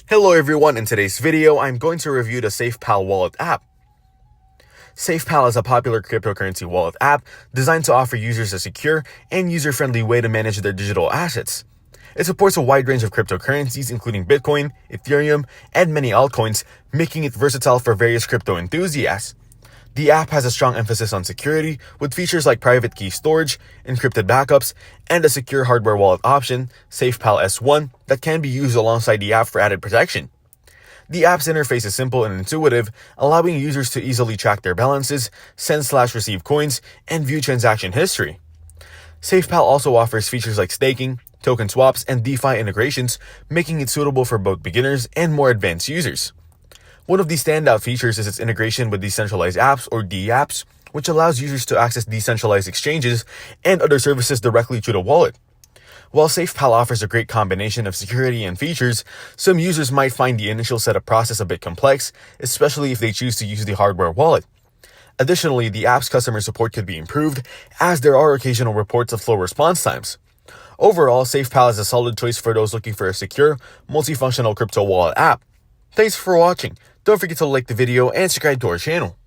Hello everyone, in today's video, I'm going to review the SafePal Wallet app. SafePal is a popular cryptocurrency wallet app designed to offer users a secure and user-friendly way to manage their digital assets. It supports a wide range of cryptocurrencies including Bitcoin, Ethereum, and many altcoins, making it versatile for various crypto enthusiasts. The app has a strong emphasis on security, with features like private key storage, encrypted backups, and a secure hardware wallet option, SafePal S1, that can be used alongside the app for added protection. The app's interface is simple and intuitive, allowing users to easily track their balances, send/receive coins, and view transaction history. SafePal also offers features like staking, token swaps, and DeFi integrations, making it suitable for both beginners and more advanced users. One of the standout features is its integration with decentralized apps or DApps, which allows users to access decentralized exchanges and other services directly through the wallet. While SafePal offers a great combination of security and features, some users might find the initial setup process a bit complex, especially if they choose to use the hardware wallet. Additionally, the app's customer support could be improved, as there are occasional reports of slow response times. Overall, SafePal is a solid choice for those looking for a secure, multifunctional crypto wallet app. Thanks for watching. Don't forget to like the video and subscribe to our channel.